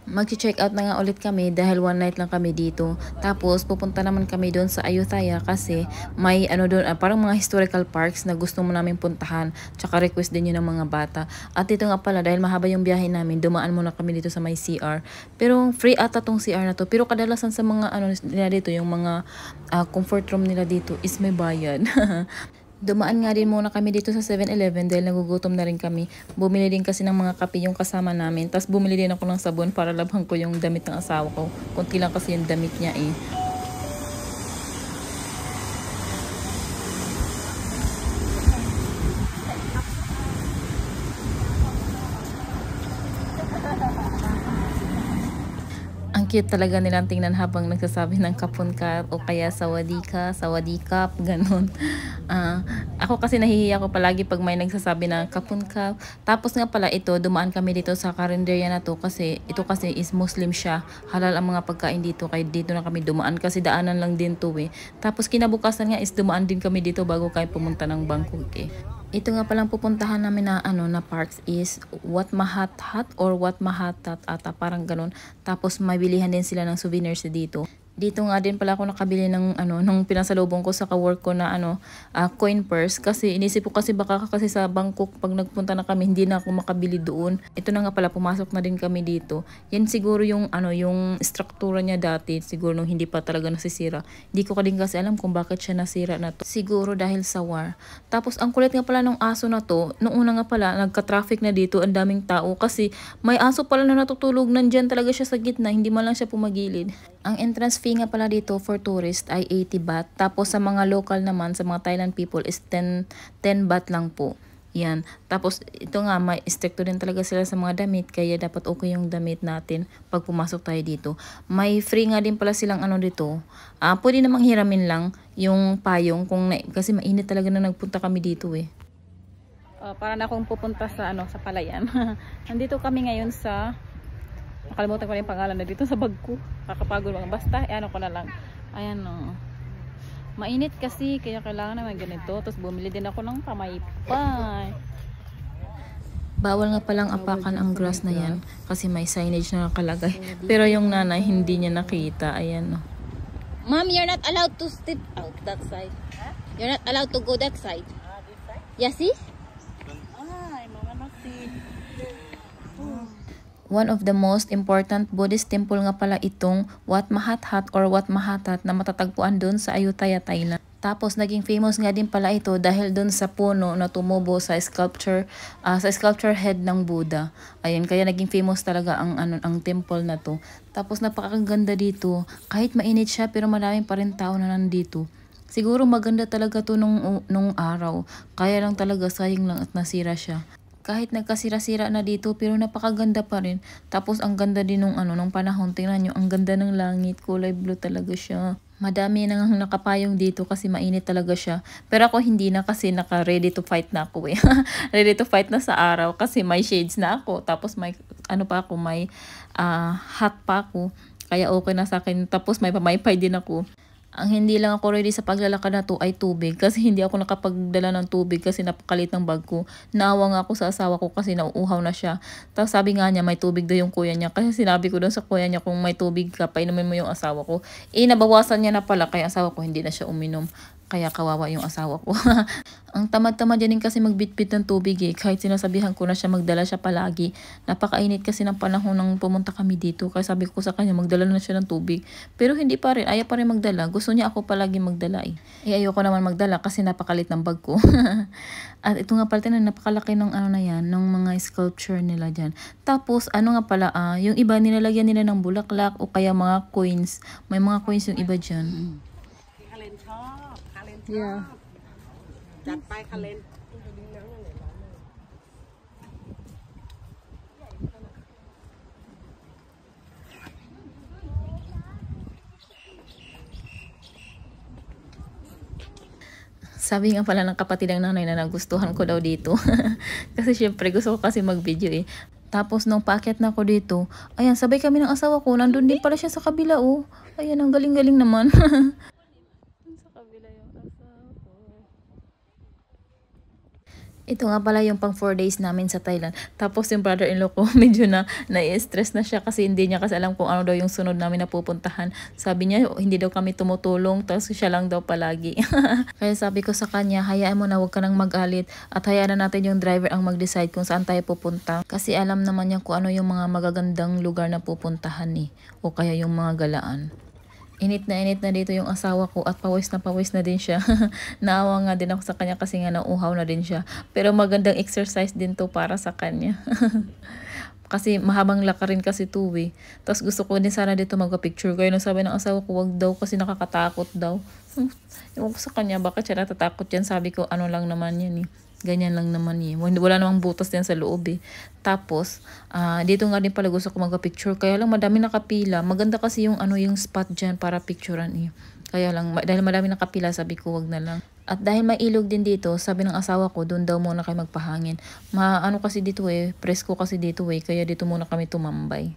Mag-check out na nga ulit kami dahil one night lang kami dito. Tapos pupunta naman kami doon sa Ayutthaya kasi may ano doon, parang mga historical parks na gusto mo namin puntahan. Tsaka request din yun ng mga bata. At dito nga pala dahil mahaba yung biyahe namin, dumaan muna kami dito sa may CR. Pero free ata tong CR na to. Pero kadalasan sa mga ano nila dito, yung mga comfort room nila dito is may bayad. Dumaan nga din muna kami dito sa 7-Eleven dahil nagugutom na rin kami. Bumili din kasi ng mga kape yung kasama namin. Tapos bumili din ako ng sabon para labhan ko yung damit ng asawa ko. Kunti lang kasi yung damit niya eh. Ang cute talaga nilang tingnan habang nagsasabi ng kapun ka o kaya sawadikap, ganun. Ako kasi nahihiya ko palagi pag may nagsasabi ng kapun ka. Tapos nga pala ito, dumaan kami dito sa karinderya na to kasi ito kasi is Muslim siya. Halal ang mga pagkain dito kaya dito na kami dumaan kasi daanan lang din to eh. Tapos kinabukasan nga is dumaan din kami dito bago kayo pumunta ng Bangkok eh. Ito nga palang pupuntahan namin na na parks is Wat Mahat Hat or Wat Mahatat ata parang ganun. Tapos may bilihan din sila ng souvenirs dito. Dito nga din pala ako nakabili ng nung pinasalubong ko sa ka-work ko na coin purse kasi inisip ko kasi baka kasi sa Bangkok pag nagpunta na kami hindi na ako makabili doon. Ito na nga pala pumasok na din kami dito. Yan siguro yung yung struktura niya dati siguro nung hindi pa talaga nasisira. Hindi ko din kasi alam kung bakit siya nasira na to. Siguro dahil sa war. Tapos ang kulit nga pala ng aso na to, nung una nga pala nagka-traffic na dito, ang daming tao kasi may aso pala na natutulog nandyan talaga siya sa gitna, hindi man lang siya pumagilid. Ang entrance fee nga pala dito for tourist ay 80 baht. Tapos sa mga local naman, sa mga Thailand people is 10 baht lang po. Yan. Tapos ito nga, may stricto din talaga sila sa mga damit. Kaya dapat okay yung damit natin pag pumasok tayo dito. May free nga din pala silang dito. Pwede namang hiramin lang yung payong kasi mainit talaga na nagpunta kami dito eh. Para na akong pupunta sa sa Palayan. Nandito kami ngayon sa nakalimutan ko na yung pangalan na dito sa bag ko. Kakapagod mga basta. Ko na lang. Ayan o. Mainit kasi kaya kailangan naman ganito. Tapos bumili din ako ng pamaypay. Bawal nga palang apakan ang grass na yan. Kasi may signage na nakalagay. Pero yung nanay hindi niya nakita. Ayan o. Mom, you're not allowed to step out that side. You're not allowed to go that side. This side? Yeah, see? One of the most important Buddhist temple nga pala itong Wat Mahat Hat or Wat Mahatat na matatagpuan doon sa Ayutthaya, Thailand. Tapos naging famous nga din pala ito dahil doon sa puno na tumubo sa sculpture head ng Buddha. Ayun, kaya naging famous talaga ang temple na to. Tapos napakaganda dito. Kahit mainit siya pero maraming pa rin tao na nandito. Siguro maganda talaga to nung araw. Kaya lang talaga sayang lang at nasira siya. Kahit nagkasira-sira na dito pero napakaganda pa rin. Tapos ang ganda din nung panahon. Tingnan nyo, ang ganda ng langit. Kulay blue talaga siya. Madami nang nakapayong dito kasi mainit talaga siya. Pero ako hindi na kasi naka-ready to fight na ako eh. Ready to fight na sa araw kasi may shades na ako. Tapos may may hat pa ako. Kaya okay na sa akin. Tapos may pamaypay din ako. Ang hindi lang ako ready sa paglalakad na to ay tubig kasi hindi ako nakapagdala ng tubig kasi napakalit ng bag ko. Naawa nga ako sa asawa ko kasi nauuhaw na siya. Tapos sabi nga niya may tubig daw yung kuya niya. Kasi sinabi ko doon sa kuya niya kung may tubig ka, painumin mo yung asawa ko. Nabawasan niya na pala kaya asawa ko hindi na siya uminom. Kaya kawawa yung asawa ko. Ang tamad-tamad din kasi magbitbit ng tubig eh. Kahit sinasabihan ko na siya magdala siya palagi. Napakainit kasi ng panahon nang pumunta kami dito. Kaya sabi ko sa kanya magdala na siya ng tubig. Pero hindi pa rin. Ayaw pa rin magdala. Gusto niya ako palagi magdala eh. Ayoko naman magdala kasi napakalit ng bag ko. At ito nga pala napakalaki ng na yan. Ng mga sculpture nila dyan. Tapos nga pala yung iba nilalagyan nila ng bulaklak o kaya mga coins. May mga coins yung iba dyan. Yeah. จัดไปคาเลน Sabi nga pala ng kapatid ng nanay na nagustuhan ko daw dito. Kasi syempre gusto ko kasi mag-video eh. Tapos nung paakyat na ako dito, ayan sabay kami ng asawa ko. Nandun din pala siya sa kabila oh. Ayan ang galing-galing naman. Ito nga pala yung pang 4 days namin sa Thailand. Tapos yung brother-in-law ko medyo na-stress na siya kasi hindi niya kasi alam kung ano daw yung sunod namin na pupuntahan. Sabi niya hindi daw kami tumutulong tapos siya lang daw palagi. Kaya sabi ko sa kanya, hayaan mo na, huwag ka nang magalit at hayaan na natin yung driver ang mag-decide kung saan tayo pupunta. Kasi alam naman niya kung ano yung mga magagandang lugar na pupuntahan eh. O kaya yung mga galaan. Init na dito yung asawa ko at pawis na din siya. Naawa nga din ako sa kanya kasi nga nauhaw na din siya. Pero magandang exercise din to para sa kanya. Kasi mahabang lakarin kasi to eh. Tapos gusto ko din sana dito magpa-picture. Kaya nung sabi ng asawa ko, wag daw kasi nakakatakot daw. Ewan ko sa kanya, bakit siya natatakot yan? Sabi ko, ano lang naman yan eh. Ganyan lang naman eh. Wala namang butas din sa loob eh. Tapos, dito nga din pala gusto ko magpa-picture. Kaya lang madami nakapila. Maganda kasi yung yung spot dyan para picturean eh. Kaya lang, dahil madami nakapila, sabi ko wag na lang. At dahil may ilog din dito, sabi ng asawa ko, doon daw muna kayo magpahangin. Ano kasi dito eh, presko kasi dito eh. Kaya dito muna kami tumambay.